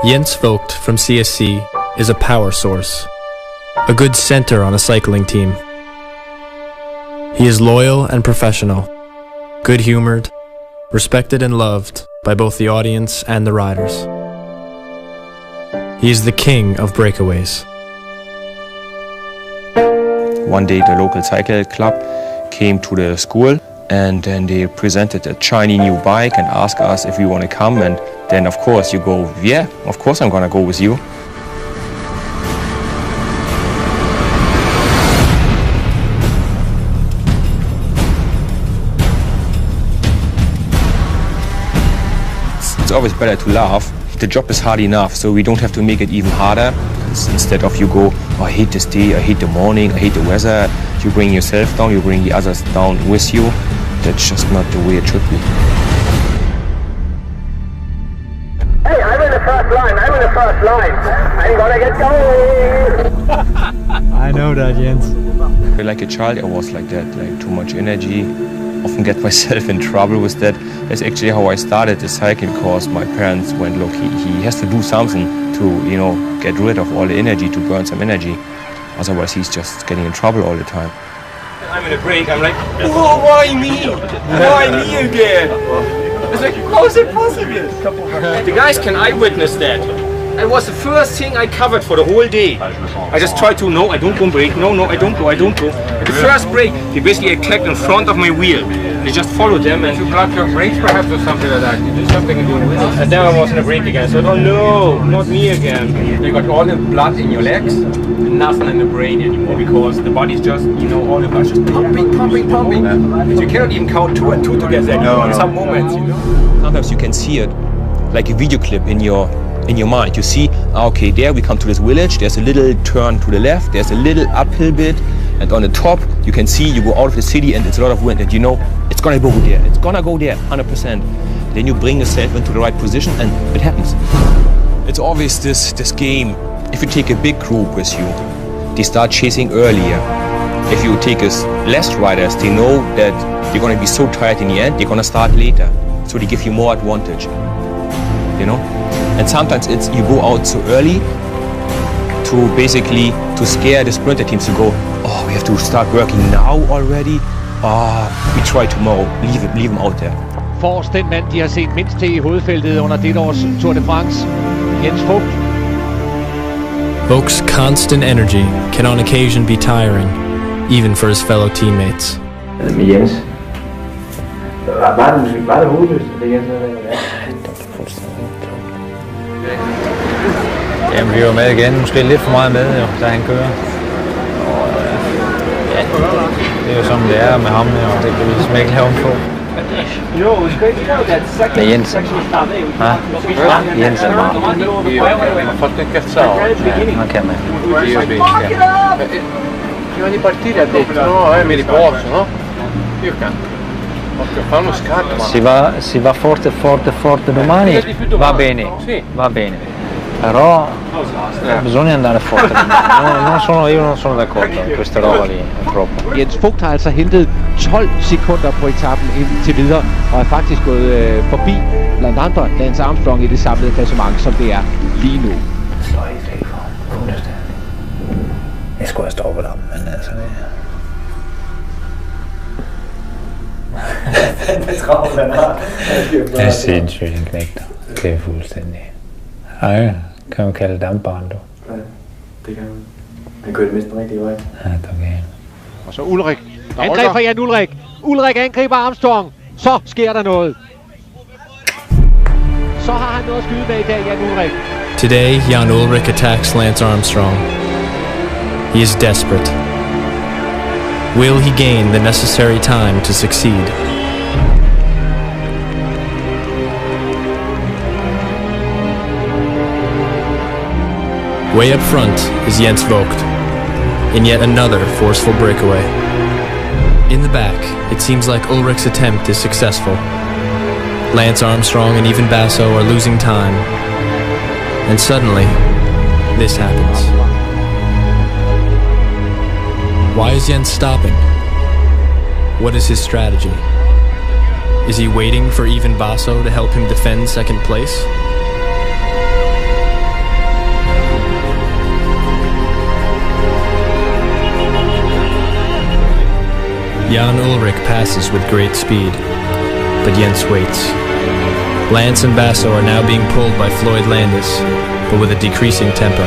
Jens Vogt from CSC is a power source, a good center on a cycling team. He is loyal and professional, good-humored, respected and loved by both the audience and the riders. He is the king of breakaways. One day the local cycle club came to the school and then they presented a shiny new bike and asked us if we want to come, and then of course you go, yeah, of course I'm gonna go with you. It's always better to laugh. The job is hard enough, so we don't have to make it even harder. Instead of you go, oh, I hate this day, I hate the morning, I hate the weather, you bring yourself down, you bring the others down with you. That's just not the way it should be. Hey, I'm in the first line, I'm gonna get going! I know that, Jens. Like a child, I was like that, like too much energy. Often get myself in trouble with that. That's actually how I started the cycling course. My parents went, look, he has to do something to, you know, get rid of all the energy, to burn some energy. Otherwise, he's just getting in trouble all the time. I'm in a break, I'm like, oh, why me? Why me again? It's like, how is it possible? The guys can eyewitness that. It was the first thing I covered for the whole day. I just tried to, no, I don't go break, no, I don't go. At the first break, they basically attacked in front of my wheel. They just followed them and... You block your brakes perhaps or something like that. You do something and do it. And then I was in a break again, so I thought, oh no, not me again. You got all the blood in your legs? Nothing in the brain anymore, because the body's just, you know, all the blood just pumping. So you cannot even count 2 and 2 together in some moments, you know. Sometimes you can see it like a video clip in your mind. You see, okay, there we come to this village, there's a little turn to the left, there's a little uphill bit, and on the top you can see you go out of the city and it's a lot of wind, and you know it's gonna go there, 100%. Then you bring yourself into the right position and it happens. It's always this game. If you take a big group with you, they start chasing earlier. If you take less riders, they know that you're gonna be so tired in the end, they're gonna start later. So they give you more advantage, you know? And sometimes it's you go out so early to scare the sprinter teams to go, oh, we have to start working now already. We try tomorrow, leave them out there. Forrest, den mand, de har set mindst til i hovedfeltet under dette års Tour de France, Jens Vogt. Vogt's constant energy can on occasion be tiring, even for his fellow teammates. Med Jens. Var det hovedløst, det Jens? Jamen, vi var med igen. Måske lidt for meget med, jo, da han kører. Og, ja, det er jo sådan, det er med ham, og det kan vi ligesom ikke lave om på. Med Jens. Jens er meget. Ha fatto incazzare. Anche a me. Prima di partire ha detto, no, mi riposo, no? Io canto. Fa uno scatto. Si va forte domani, va bene. Però bisogna andare forte. Io non sono d'accordo con questa roba lì, è troppo. Jens Vogt har altså hentet 12 sekunder på etappen indtil videre, og er faktisk gået forbi blandt andre Lance Armstrong i det samlede klassement, som det er lige nu. Jeg skulle have stoppet ham, men altså... Det er sindssygt en knægter. Det er fuldstændig. Ej, kan man kalde dampbarn, du? Ja, det kan man. Han kørte mest den rigtige vej. Ja, det er okay. Og så Ullrich. Angreb fra Jan Ullrich. Ullrich angriber Armstrong. Så sker der noget. Så har han noget at skyde med i dag, Jan Ullrich. Today, Jan Ullrich attacks Lance Armstrong. He is desperate. Will he gain the necessary time to succeed? Way up front is Jens Vogt, in yet another forceful breakaway. In the back, it seems like Ullrich's attempt is successful. Lance Armstrong and even Basso are losing time. And suddenly, this happens. Why is Jens stopping? What is his strategy? Is he waiting for Ivan Basso to help him defend second place? Jan Ullrich passes with great speed, but Jens waits. Lance and Basso are now being pulled by Floyd Landis, but with a decreasing tempo.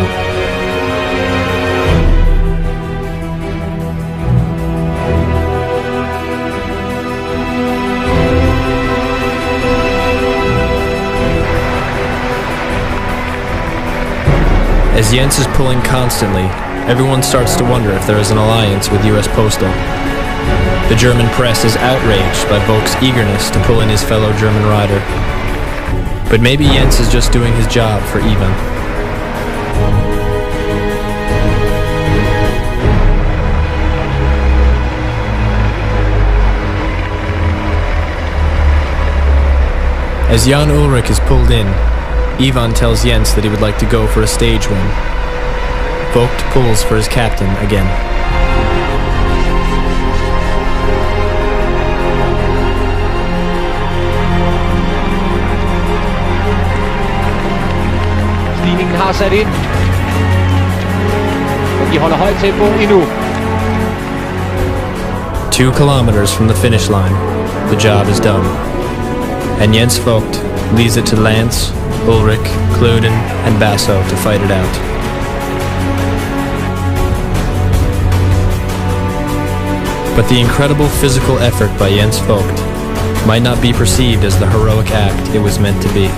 As Jens is pulling constantly, everyone starts to wonder if there is an alliance with US Postal. The German press is outraged by Vogt's eagerness to pull in his fellow German rider. But maybe Jens is just doing his job for Ivan. As Jan Ullrich is pulled in, Ivan tells Jens that he would like to go for a stage win. Vogt pulls for his captain again. Stigningen har sat ind. Og de holder højt tempo endnu. 2 kilometers from the finish line, the job is done. And Jens Vogt leaves it to Lance, Ullrich, Kluden, and Basso to fight it out. But the incredible physical effort by Jens Vogt might not be perceived as the heroic act it was meant to be.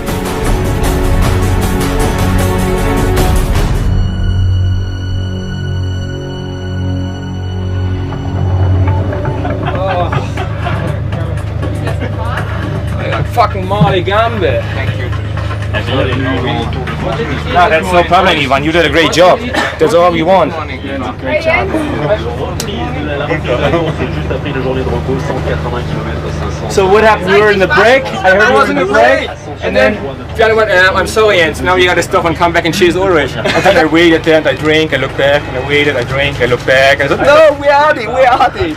Fucking Marley Gambe. Thank you. No, that's no problem, Ivan. You did a great job. That's all we want. Great job. So what happened? You were in the break? I heard you were in the break. And then Fiona went, I'm sorry, Jens. Now you gotta stop and come back and chase Ullrich. And then I waited there and I drank, I looked back, and I waited, I drank, I looked back. And I said, no, where are they? Where are they?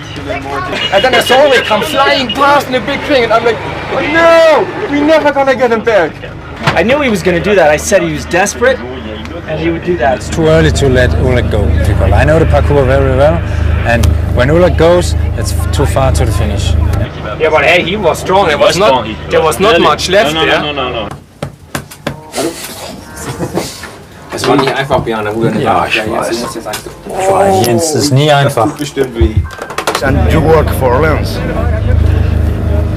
And then I saw Ullrich come flying past in a big thing, and I'm like, oh, no, we're never gonna get him back. I knew he was going to do that. I said he was desperate, and he would do that. It's too early to let Ullrich go, because I know the parkour very well, and when Ullrich goes, it's too far to the finish. Yeah, but hey, he was strong. There was not much left there. No. Das war nicht einfach, Björn. Ja, ich weiß. Jens, das ist nie einfach. And you work for Lance.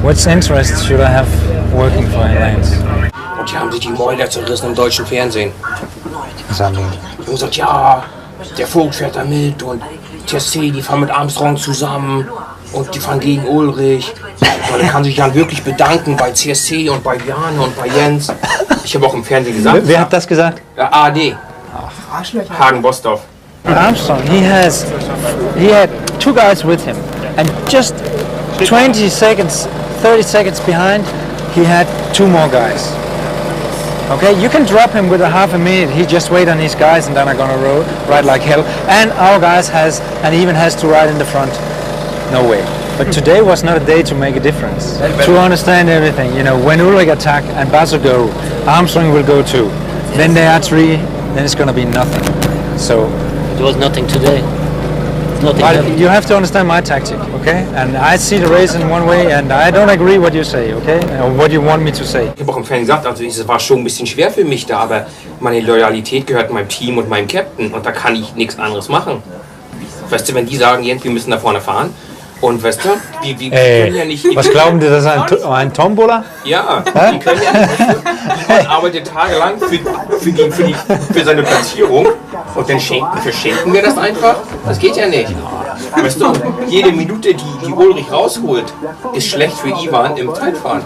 What interest should I have working for Lance? Und die haben sich die Mäuler zerrissen im deutschen Fernsehen. Was haben die? Die haben gesagt, ja, der Vogt fährt da mit und TSC, die fahren mit Armstrong zusammen und die fahren gegen Ullrich. Und er kann sich dann wirklich bedanken bei CSC und bei Bjarne und bei Jens. Ich habe auch im Fernsehen gesagt. Wer hat das gesagt? ARD. Hagen Bosdorf. Armstrong, he had 2 guys with him, and just 20 seconds, 30 seconds behind, he had 2 more guys. Okay, you can drop him with a half a minute. He just wait on his guys, and then are gonna ride like hell. And our guys even has to ride in the front. No way. But today was not a day to make a difference. To understand everything, you know, when Ullrich attack and Basso go, Armstrong will go too. Then they are 3, then it's gonna be nothing. So it was nothing today. But you have to understand my tactic, okay? And I see the race in one way, and I don't agree what you say, okay? Or what you want me to say. Ich habe auch im Fernsehen gesagt, also es war schon ein bisschen schwer für mich da, aber meine Loyalität gehört meinem Team und meinem Captain und da kann ich nichts anderes machen. Weißt du, wenn die sagen, Jens, wir müssen da vorne fahren und weißt du, wir können ja nicht... Was glauben die, das ist ein Tombola? Ja, die können ja nicht. Man arbeitet tagelang für seine Platzierung und dann verschenken wir das einfach. Das geht ja nicht. Weißt du, jede Minute, die Ullrich rausholt, ist schlecht für Ivan im Zeitfahren.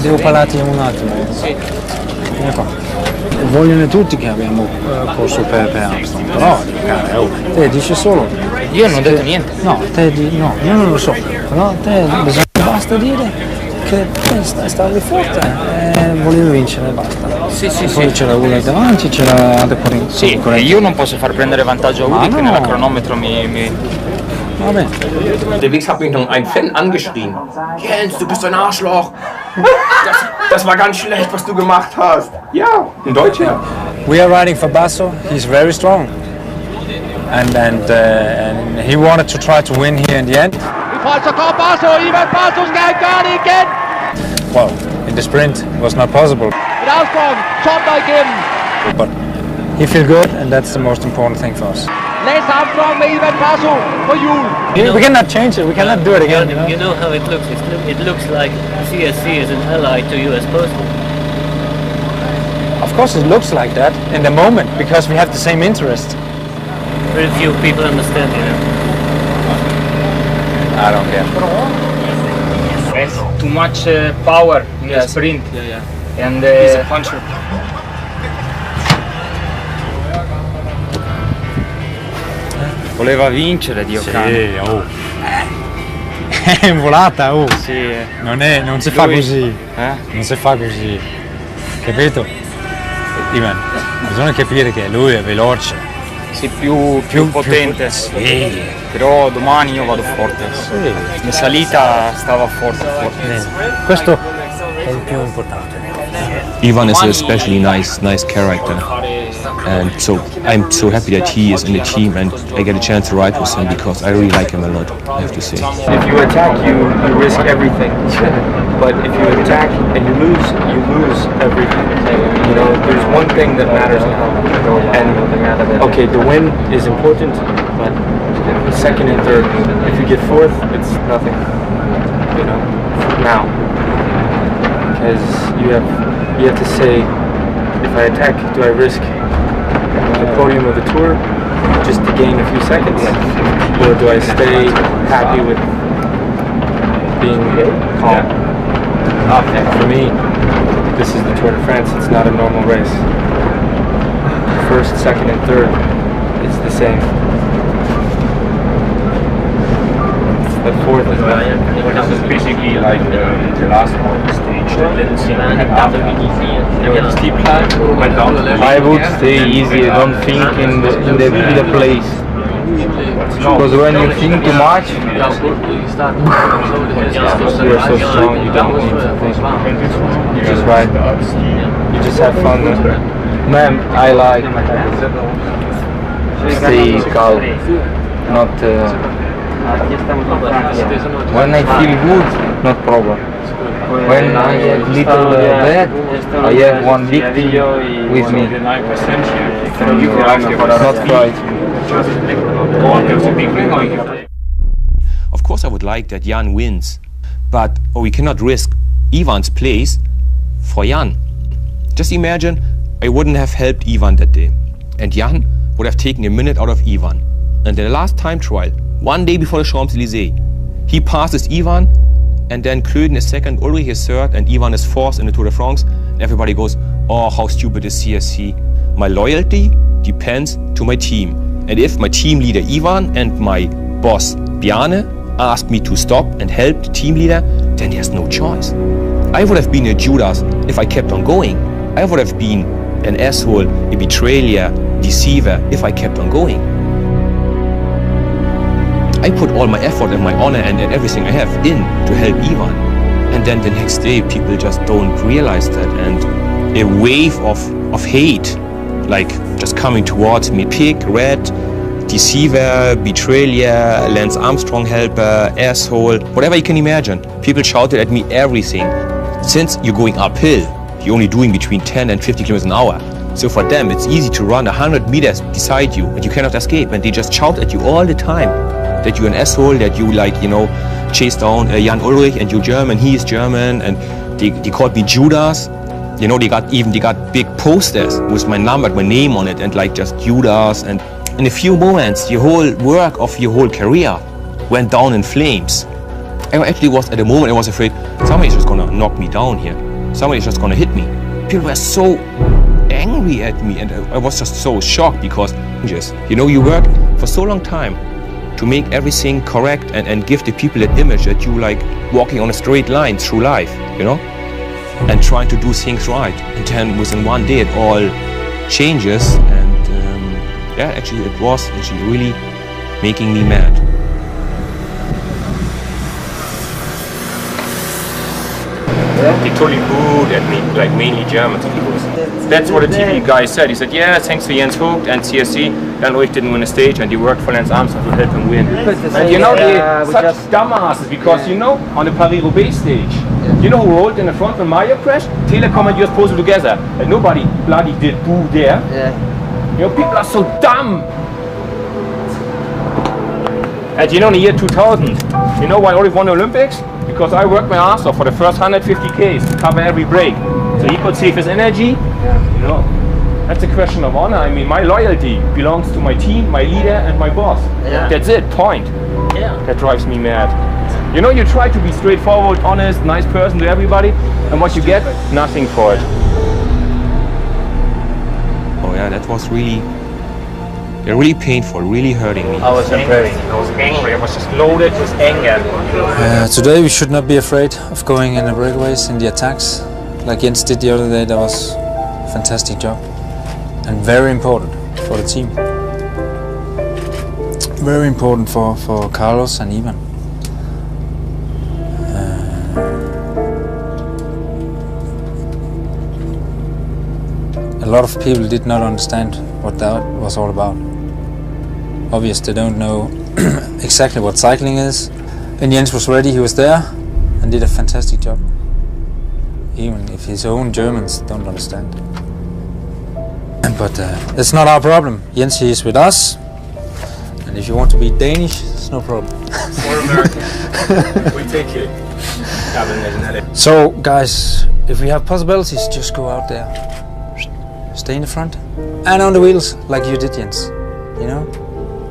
Devo parlarti un attimo. Vogliono tutti che abbiamo corso per Armstrong, però te dici solo. Io non ho detto niente. No, no, io non lo so, però te basta dire che te stavi forte e volevi vincere, basta. Sì. Poi c'era Ullrich davanti, c'era De Corinth. Sì, io non posso far prendere vantaggio a Ullrich, che nella cronometro mi... Vabbè. Unterwegs hat mich noch ein Fan angeschrien. Jens, du bist ein Arschloch. Das war ganz schlecht, was du gemacht hast. Ja, in Deutsch, ja. We are riding for Basso. He's very strong. And he wanted to try to win here in the end. Ivan Basso skal gøre det igen! Well, in the sprint it was not possible. Et Armstrong, top der igennem. But he feel good, and that's the most important thing for us. Lance Armstrong med Ivan Basso på hjul. We cannot change it. We cannot do it again. You know how it looks. It looks like CSC is an ally to US Postal. Of course, it looks like that in the moment because we have the same interest. Very few people understand, you know. I don't care. Has too much power in the sprint. And he's a puncher. Voleva vincere, Dio cane. Sì, oh. È volata, oh. Sì. Non si fa così. Non si fa così. Capito? Ivan, bisogna capire che lui è veloce. Sì, più potente. Sì. Però domani io vado forte. Sì. In salita stava forte. Questo è il più importante. Ivan is a especially nice character, and so I'm so happy that he is in the team and I get a chance to ride with him because I really like him a lot, I have to say. If you attack, you risk everything. But if you attack and you lose everything. You know, there's one thing that matters now. And okay, the win is important, but second and third, if you get fourth, it's nothing. You know, now. Because you have to say, if I attack, do I risk the podium of the tour just to gain a few seconds, or do I stay happy with being calm? For me, this is the Tour de France. It's not a normal race. First, second, and third, it's the same. But fourth is not. This is basically like the last stage. The steep climb went down. I would stay easy. I don't think in the place. Because when you think too much, you are so strong. You don't need to think. You just ride. You just have fun. Man, I like stay calm, not. When I feel good, not problem. When I have little bad, I have one big team with me. Not fight. Of course I would like that Jan wins, but we cannot risk Ivan's place for Jan. Just imagine I wouldn't have helped Ivan that day, and Jan would have taken a minute out of Ivan. And the last time trial, one day before the Champs-Élysées, he passes Ivan, and then Klöden is second, Ulrich is third, and Ivan is fourth in the Tour de France. And everybody goes, oh, how stupid is CSC. My loyalty depends to my team. And if my team leader Ivan and my boss Bjarne asked me to stop and help the team leader, then there's no choice. I would have been a Judas if I kept on going. I would have been an asshole, a betrayer, deceiver if I kept on going. I put all my effort and my honor and everything I have in to help Ivan. And then the next day people just don't realize that, and a wave of hate like just coming towards me. Pig, rat, deceiver, betrayer, Lance Armstrong helper, asshole, whatever you can imagine. People shouted at me everything. Since you're going uphill, you're only doing between 10 and 50 kilometers an hour. So for them it's easy to run 100 meters beside you and you cannot escape, and they just shout at you all the time that you're an asshole, that you chase down Jan Ulrich and you're German, he is German, and they called me Judas. You know, they got big posters with my number, my name on it, and like just Judas, and in a few moments your whole work of your whole career went down in flames. I actually was, at the moment I was afraid somebody's just gonna knock me down here. Somebody's just gonna hit me. People were so angry at me, and I was just so shocked because, you know, you work for so long time to make everything correct and give the people that image that you like walking on a straight line through life, you know, and trying to do things right. And then within one day it all changes, and yeah, actually it was actually really making me mad. They totally booed at me, like mainly German people. That's what the TV guy said. He said, yeah, thanks to Jens Vogt and CSC. Jan Ullrich didn't win a stage, and he worked for Lance Armstrong to help him win. And you know, they're such dumbasses, because you know, on the Paris-Roubaix stage, you know who rolled in the front when Mario crashed? Telecom and US posted together, and nobody bloody did boo there. You know, people are so dumb. And you know, in the year 2000, you know why Ullrich won the Olympics? Because I worked my ass off for the first 150 Ks to cover every break. So he could save his energy, you know. That's a question of honor. I mean, my loyalty belongs to my team, my leader, and my boss. That's it, point. That drives me mad. You know, you try to be straightforward, honest, nice person to everybody, and what you get? Nothing for it. Oh yeah, that was really painful, really hurting me. I was angry. I was just loaded with anger. Today we should not be afraid of going in the breakaways, in the attacks, like Jens did the other day. That was a fantastic job. And very important for the team. Very important for Carlos and Ivan. A lot of people did not understand what that was all about. Obviously they don't know exactly what cycling is. And Jens was ready, he was there and did a fantastic job. Even if his own Germans don't understand. But it's not our problem. Jens, he is with us, and if you want to be Danish, it's no problem. Or American. We take it. So, guys, if we have possibilities, just go out there. Stay in the front and on the wheels, like you did, Jens. You know,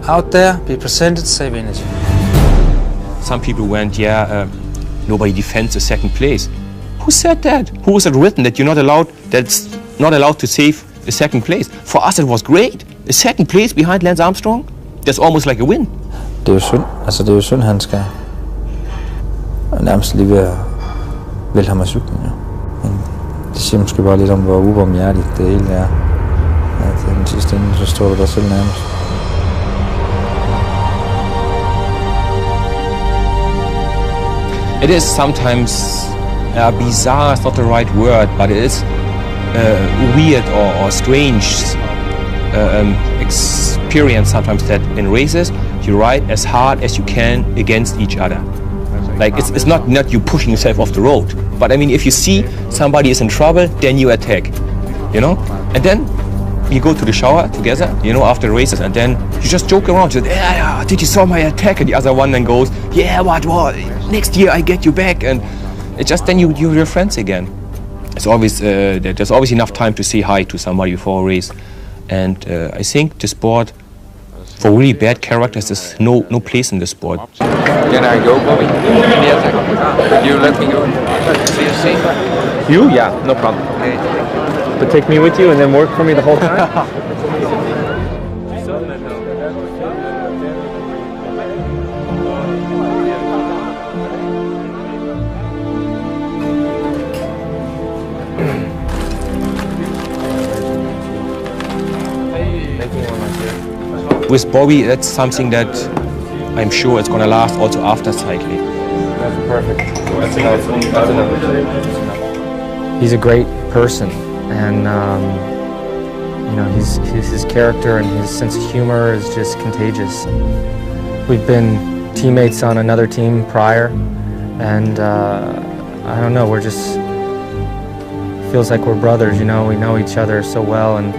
out there, be presented, save energy. Some people went, nobody defends the second place. Who said that? Who was it written that you're not allowed? That's not allowed to save the second place. For us it was great. The second place behind Lance Armstrong, that's almost like a win. Det er jo synd. Altså det er jo synd, han skal nærmest lige ved at vælte ham af cyklen. Ja. Men det siger måske bare lidt om, hvor ubarmhjertigt det hele er. At den sidste ende, så står du der selv nærmest. It is sometimes bizarre, it's not the right word, but it is weird or strange experience sometimes that in races you ride as hard as you can against each other. Like it's not you pushing yourself off the road, but I mean if you see somebody is in trouble, then you attack, you know, and then you go to the shower together, you know, after races, and then you just joke around. You say, yeah, did you saw my attack? And the other one then goes, yeah, what? Next year I get you back, and it just then you're friends again. It's always there's always enough time to say hi to somebody before a race, and I think the sport for really bad characters there's no place in the sport. Can I go, Bobby? Yes, I can. You let me go. You? Yeah, no problem. But take me with you and then work for me the whole time? With Bobby, that's something that I'm sure it's going to last also after cycling. That's perfect. That's enough. He's a great person, and you know, his character and his sense of humor is just contagious. We've been teammates on another team prior, and I don't know, we're just feels like we're brothers. You know, we know each other so well, and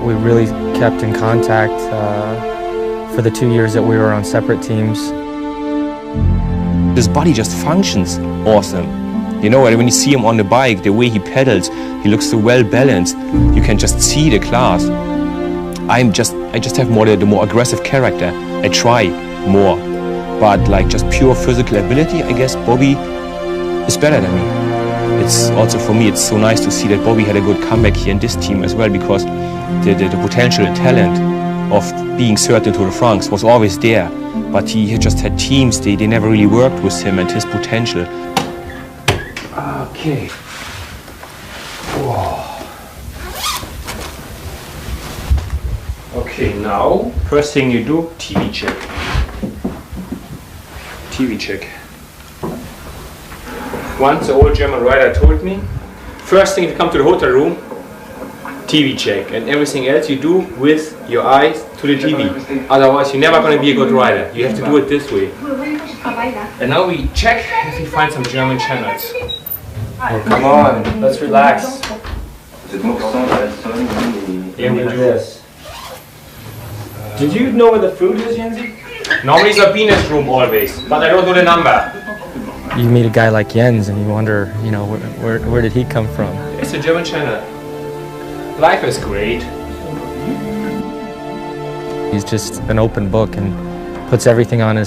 we really kept in contact for the 2 years that we were on separate teams. His body just functions awesome. You know, when you see him on the bike, the way he pedals, he looks so well balanced. You can just see the class. I just have the more aggressive character. I try more, but like just pure physical ability, I guess Bobby is better than me. It's also for me, it's so nice to see that Bobby had a good comeback here in this team as well, because the potential and talent of being third into the Franks was always there, but he just had teams, they never really worked with him and his potential. Okay. Whoa. Okay, now, first thing you do, TV check. TV check. Once the old German rider told me, first thing if you come to the hotel room, TV check, and everything else you do with your eyes to the TV. Otherwise, you're never going to be a good rider. You have to do it this way. And now we check if we find some German channels. Oh, come on, let's relax. Here we do. Did you know where the fruit is, Jensi? Normally it's a Venus room always, but I don't know the number. You meet a guy like Jens and you wonder, you know, where did he come from? It's a German channel. Life is great. He's just an open book and puts everything on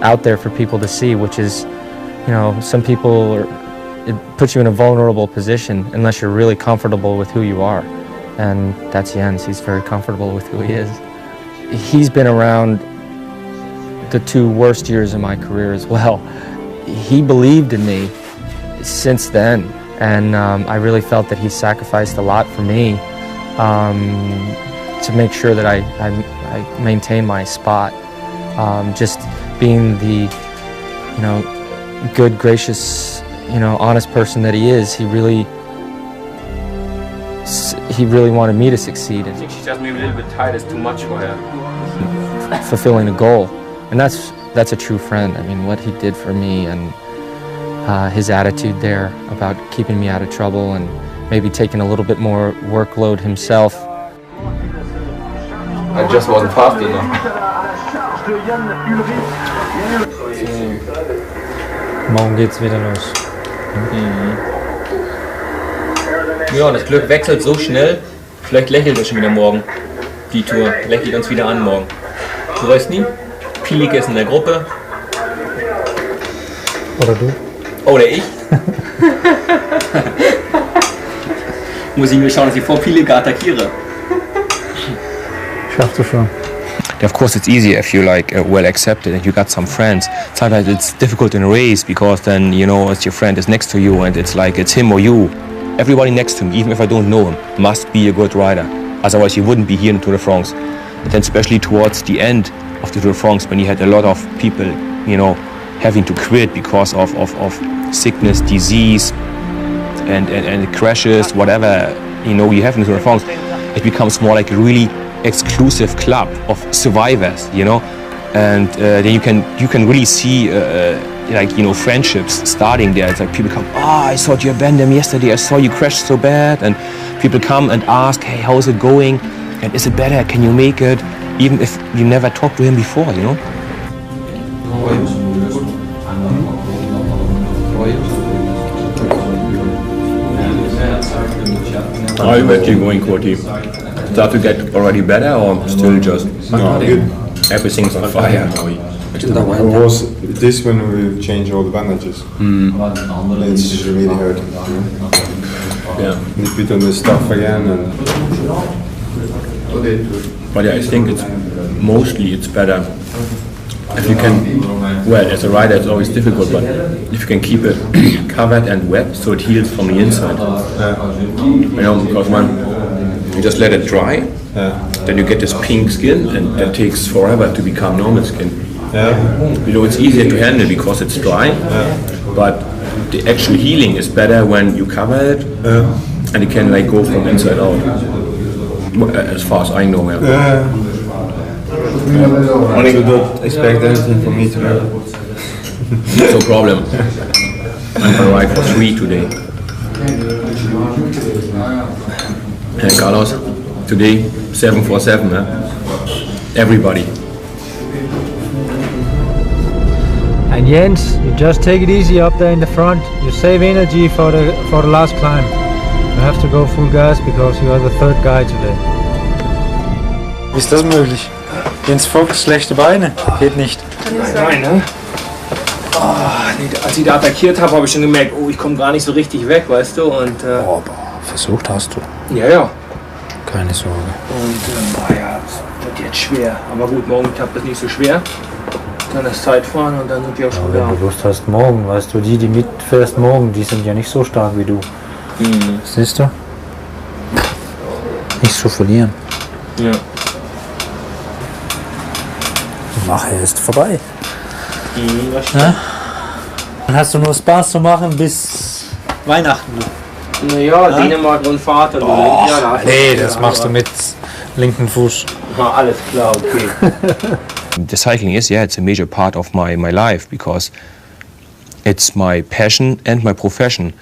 out there for people to see, which is, you know, some people, it puts you in a vulnerable position unless you're really comfortable with who you are. And that's Jens. He's very comfortable with who he is. He's been around the 2 worst years of my career as well. He believed in me since then, and I really felt that he sacrificed a lot for me to make sure that I maintain my spot. Just being the, you know, good, gracious, you know, honest person that he is, he really wanted me to succeed. I think she just maybe a little bit tight, it's too much for her. Fulfilling a goal, and that's a true friend. I mean, what he did for me and his attitude there about keeping me out of trouble and maybe taking a little bit more workload himself. I just wasn't fast enough. Morgen geht's wieder los. Ja, das Glück wechselt so schnell. Vielleicht lächelt es schon wieder morgen. Die Tour lächelt uns wieder an morgen. Du weißt nie. Pilik ist in der Gruppe. Oder du? Oder ich. Muss ich nur schauen, dass ich vor Pilik attackiere. Schaffst du schon. Of course, it's easier if you're like well accepted and you got some friends. Sometimes it's difficult in a race because then, you know, it's your friend is next to you and it's like it's him or you. Everybody next to me, even if I don't know him, must be a good rider. Otherwise, you wouldn't be here in Tour de France. But then, especially towards the end of the Tour de France, when you had a lot of people, you know, having to quit because of sickness, disease, and crashes, whatever, you know, you have in the Tour de France, it becomes more like a really exclusive club of survivors, you know, and then you can really see like, you know, friendships starting there. It's like people come, I saw you abandoned them yesterday, I saw you crash so bad, and people come and ask, hey, how's it going, and is it better, can you make it, even if you never talked to him before, you know. How are you actually going, Corti? Start to get already better or still just everything's on fire? It was this when we changed all the bandages. It's really hurting. Yeah. We put on the stuff again But yeah, I think it's mostly better if you can, well, as a rider it's always difficult, but if you can keep it covered and wet so it heals from the inside. You know, because when you just let it dry, then you get this pink skin and that takes forever to become normal skin. You know, it's easier to handle because it's dry, but the actual healing is better when you cover it and it can like go from inside out. As far as I know, So don't expect anything from me today. No problem. I'm gonna ride for 3 today. And Carlos, today 747, everybody. And Jens, you just take it easy up there in the front. You save energy for the last climb. You have to go full gas because you are the third guy today. Wie ist das möglich? Jens Vogt, schlechte Beine? Geht nicht. Nein, ne? Als ich da attackiert habe, habe ich schon gemerkt, oh, ich komme gar nicht so richtig weg, weißt du? Und, versucht hast du. Ja, ja. Keine Sorge. Und ja, es wird jetzt schwer. Aber gut, morgen klappt das nicht so schwer. Dann das Zeitfahren und dann sind die auch schon da. Wenn du Lust hast, morgen, weißt du, die mitfährst morgen, die sind ja nicht so stark wie du. Siehst du? Nichts zu verlieren. Ja. Nachher ist vorbei. Das stimmt. Dann hast du nur Spaß zu machen bis Weihnachten. Naja, Dänemark und Vater. Nee, das machst du mit linken Fuß. Alles klar, okay. The cycling is, it's a major part of my life because it's my passion and my profession.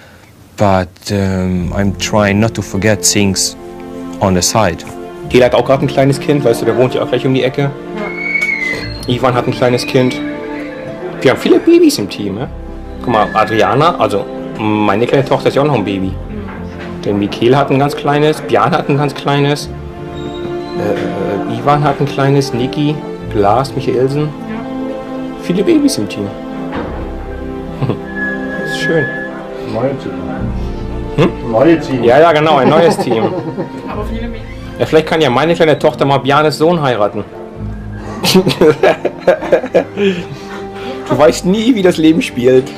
But I'm trying not to forget things on the side. Hela hat auch gerade ein kleines Kind, weißt du, der wohnt ja auch gleich um die Ecke. Ivan hat ein kleines Kind. Wir haben viele Babys im Team, ne? Guck mal, Adriana, also meine kleine Tochter ist ja auch noch ein Baby. Der Michael hat ein ganz kleines, Björn hat ein ganz kleines, Ivan hat ein kleines, Niki, Lars, Michaelsen. Viele Babys im Team. Das ist schön. Neue Team. Neue Team. Ja, genau, ein neues Team. Ja, vielleicht kann ja meine kleine Tochter mal Bjarnes Sohn heiraten. Du weißt nie, wie das Leben spielt.